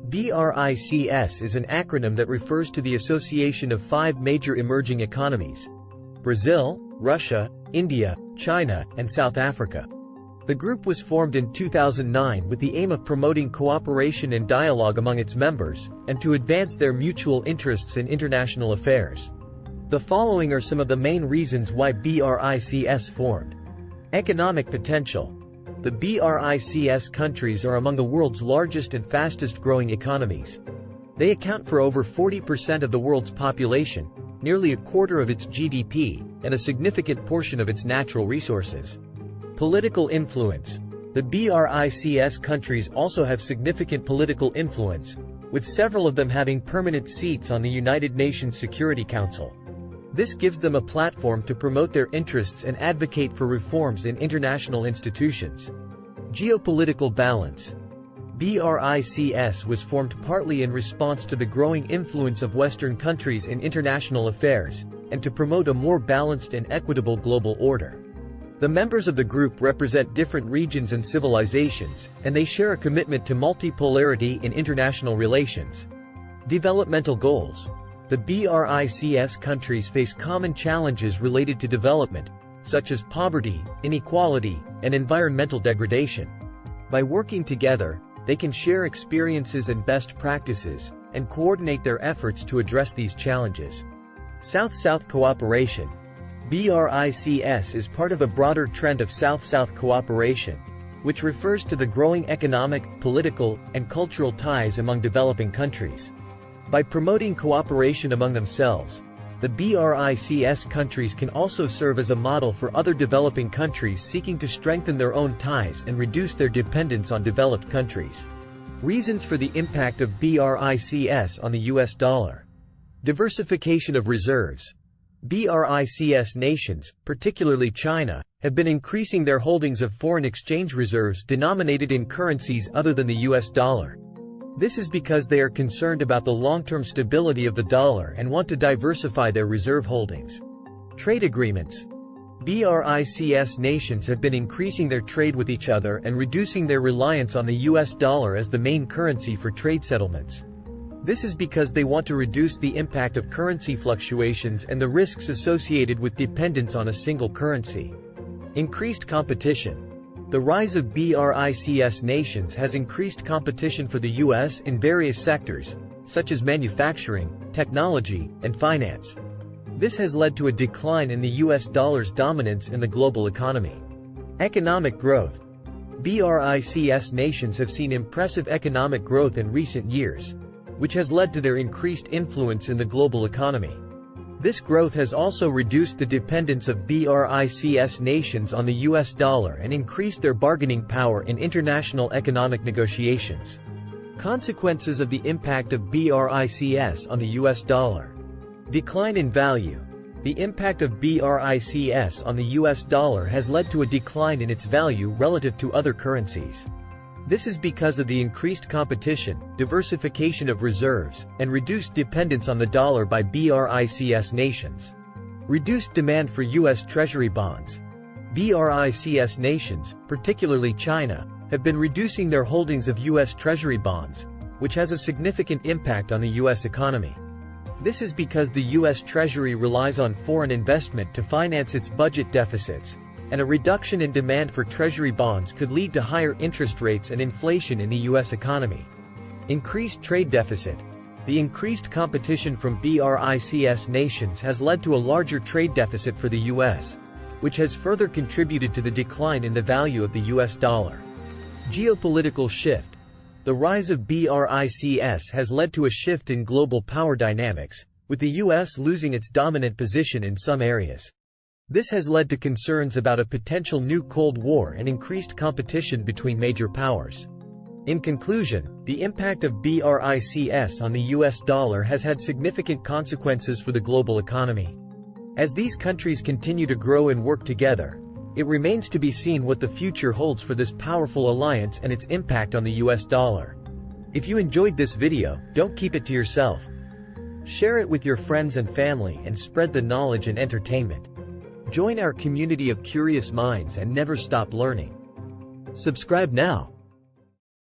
BRICS is an acronym that refers to the association of 5 major emerging economies: Brazil, Russia, India, China, and South Africa. The group was formed in 2009 with the aim of promoting cooperation and dialogue among its members, and to advance their mutual interests in international affairs. The following are some of the main reasons why BRICS formed. Economic potential. The BRICS countries are among the world's largest and fastest-growing economies. They account for over 40% of the world's population, nearly a quarter of its GDP, and a significant portion of its natural resources. Political influence. The BRICS countries also have significant political influence, with several of them having permanent seats on the United Nations Security Council. This gives them a platform to promote their interests and advocate for reforms in international institutions. Geopolitical balance. BRICS was formed partly in response to the growing influence of Western countries in international affairs, and to promote a more balanced and equitable global order. The members of the group represent different regions and civilizations, and they share a commitment to multipolarity in international relations. Developmental goals. The BRICS countries face common challenges related to development, such as poverty, inequality, and environmental degradation. By working together, they can share experiences and best practices, and coordinate their efforts to address these challenges. South-South cooperation. BRICS is part of a broader trend of South-South cooperation, which refers to the growing economic, political, and cultural ties among developing countries. By promoting cooperation among themselves, the BRICS countries can also serve as a model for other developing countries seeking to strengthen their own ties and reduce their dependence on developed countries. Reasons for the impact of BRICS on the US dollar. Diversification of reserves. BRICS nations, particularly China, have been increasing their holdings of foreign exchange reserves denominated in currencies other than the US dollar. This is because they are concerned about the long-term stability of the dollar and want to diversify their reserve holdings. Trade agreements. BRICS nations have been increasing their trade with each other and reducing their reliance on the US dollar as the main currency for trade settlements. This is because they want to reduce the impact of currency fluctuations and the risks associated with dependence on a single currency. Increased competition. The rise of BRICS nations has increased competition for the U.S. in various sectors, such as manufacturing, technology, and finance. This has led to a decline in the U.S. dollar's dominance in the global economy. Economic growth. BRICS nations have seen impressive economic growth in recent years, which has led to their increased influence in the global economy. This growth has also reduced the dependence of BRICS nations on the US dollar and increased their bargaining power in international economic negotiations. Consequences of the impact of BRICS on the US dollar. Decline in value. The impact of BRICS on the US dollar has led to a decline in its value relative to other currencies. This is because of the increased competition, diversification of reserves, and reduced dependence on the dollar by BRICS nations. Reduced demand for U.S. Treasury bonds. BRICS nations, particularly China, have been reducing their holdings of U.S. Treasury bonds, which has a significant impact on the U.S. economy. This is because the U.S. Treasury relies on foreign investment to finance its budget deficits, and a reduction in demand for Treasury bonds could lead to higher interest rates and inflation in the U.S. economy. Increased trade deficit. The increased competition from BRICS nations has led to a larger trade deficit for the U.S., which has further contributed to the decline in the value of the U.S. dollar. Geopolitical shift. The rise of BRICS has led to a shift in global power dynamics, with the U.S. losing its dominant position in some areas. This has led to concerns about a potential new Cold War and increased competition between major powers. In conclusion, the impact of BRICS on the US dollar has had significant consequences for the global economy. As these countries continue to grow and work together, it remains to be seen what the future holds for this powerful alliance and its impact on the US dollar. If you enjoyed this video, don't keep it to yourself. Share it with your friends and family and spread the knowledge and entertainment. Join our community of curious minds and never stop learning. Subscribe now.